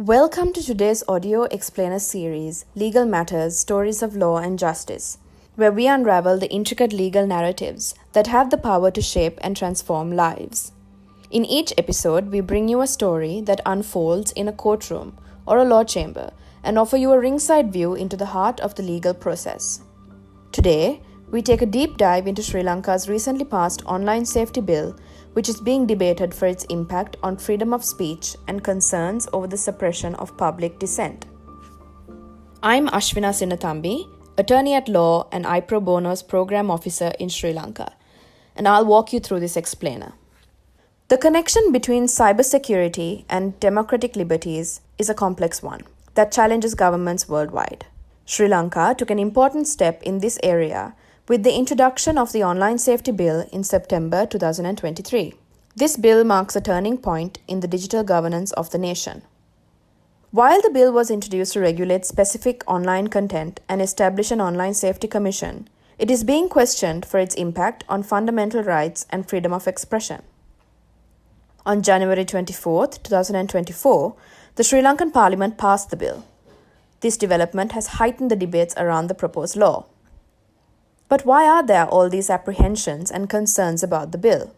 Welcome to today's audio explainer series, Legal Matters, Stories of Law and Justice, where we unravel the intricate legal narratives that have the power to shape and transform lives. In each episode, we bring you a story that unfolds in a courtroom or a law chamber and offer you a ringside view into the heart of the legal process. Today, we take a deep dive into Sri Lanka's recently passed online safety bill, which is being debated for its impact on freedom of speech and concerns over the suppression of public dissent. I'm Ashvina Sinnetamby, attorney at law and iProbono's program officer in Sri Lanka, and I'll walk you through this explainer. The connection between cybersecurity and democratic liberties is a complex one that challenges governments worldwide. Sri Lanka took an important step in this area with the introduction of the Online Safety Bill in September 2023. This bill marks a turning point in the digital governance of the nation. While the bill was introduced to regulate specific online content and establish an online safety commission, it is being questioned for its impact on fundamental rights and freedom of expression. On January 24, 2024, the Sri Lankan Parliament passed the bill. This development has heightened the debates around the proposed law. But why are there all these apprehensions and concerns about the bill?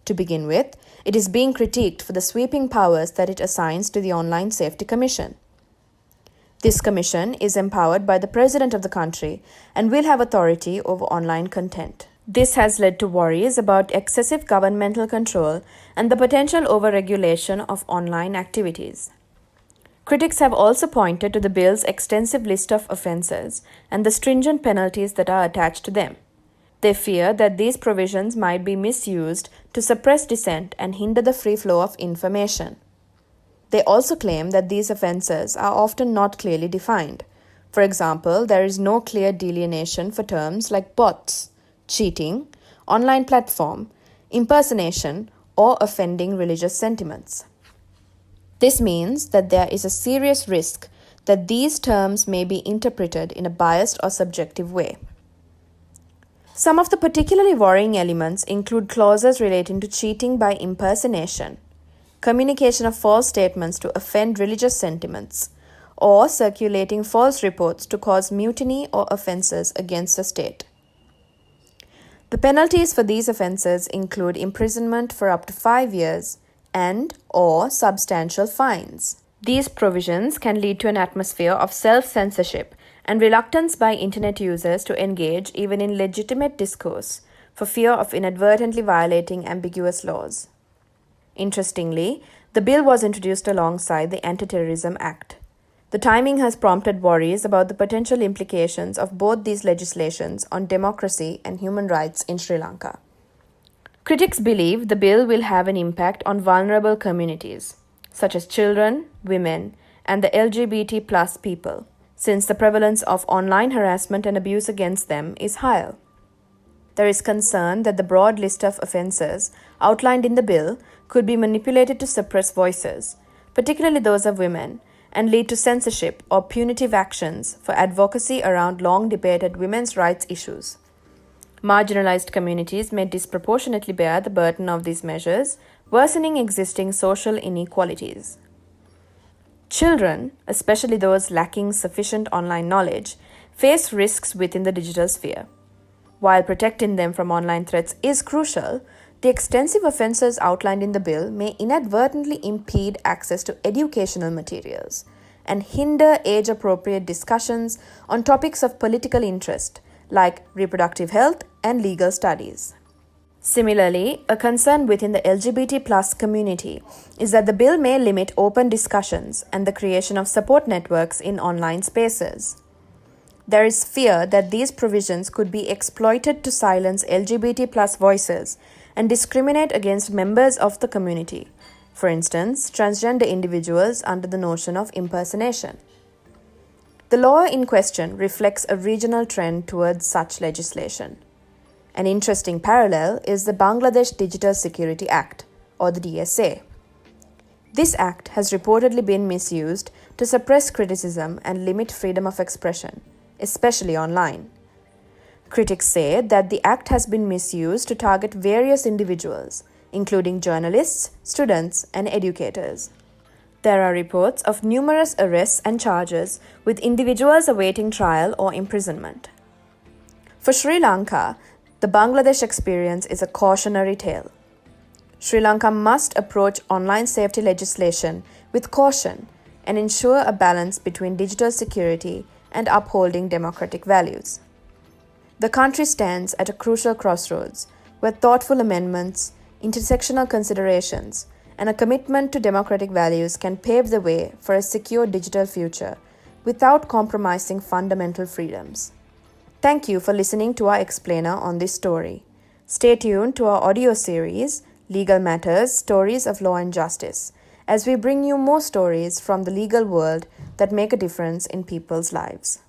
To begin with, it is being critiqued for the sweeping powers that it assigns to the Online Safety Commission. This commission is empowered by the President of the country and will have authority over online content. This has led to worries about excessive governmental control and the potential over-regulation of online activities. Critics have also pointed to the bill's extensive list of offences and the stringent penalties that are attached to them. They fear that these provisions might be misused to suppress dissent and hinder the free flow of information. They also claim that these offences are often not clearly defined. For example, there is no clear delineation for terms like bots, cheating, online platform, impersonation, or offending religious sentiments. This means that there is a serious risk that these terms may be interpreted in a biased or subjective way. Some of the particularly worrying elements include clauses relating to cheating by impersonation, communication of false statements to offend religious sentiments, or circulating false reports to cause mutiny or offences against the state. The penalties for these offences include imprisonment for up to 5 years, and/or substantial fines. These provisions can lead to an atmosphere of self-censorship and reluctance by internet users to engage even in legitimate discourse for fear of inadvertently violating ambiguous laws. Interestingly, the bill was introduced alongside the Anti-Terrorism Act. The timing has prompted worries about the potential implications of both these legislations on democracy and human rights in Sri Lanka. Critics believe the bill will have an impact on vulnerable communities, such as children, women, and the LGBT plus people, since the prevalence of online harassment and abuse against them is higher. There is concern that the broad list of offences outlined in the bill could be manipulated to suppress voices, particularly those of women, and lead to censorship or punitive actions for advocacy around long-debated women's rights issues. Marginalized communities may disproportionately bear the burden of these measures, worsening existing social inequalities. Children, especially those lacking sufficient online knowledge, face risks within the digital sphere. While protecting them from online threats is crucial, the extensive offences outlined in the bill may inadvertently impede access to educational materials and hinder age-appropriate discussions on topics of political interest, like reproductive health and legal studies. Similarly, a concern within the LGBT plus community is that the bill may limit open discussions and the creation of support networks in online spaces. There is fear that these provisions could be exploited to silence LGBT plus voices and discriminate against members of the community, for instance, transgender individuals under the notion of impersonation. The law in question reflects a regional trend towards such legislation. An interesting parallel is the Bangladesh Digital Security Act, or the DSA. This act has reportedly been misused to suppress criticism and limit freedom of expression, especially online. Critics say that the act has been misused to target various individuals, including journalists, students, and educators. There are reports of numerous arrests and charges, with individuals awaiting trial or imprisonment. For Sri Lanka, the Bangladesh experience is a cautionary tale. Sri Lanka must approach online safety legislation with caution and ensure a balance between digital security and upholding democratic values. The country stands at a crucial crossroads where thoughtful amendments, intersectional considerations, and a commitment to democratic values can pave the way for a secure digital future without compromising fundamental freedoms. Thank you for listening to our explainer on this story. Stay tuned to our audio series, Legal Matters, Stories of Law and Justice, as we bring you more stories from the legal world that make a difference in people's lives.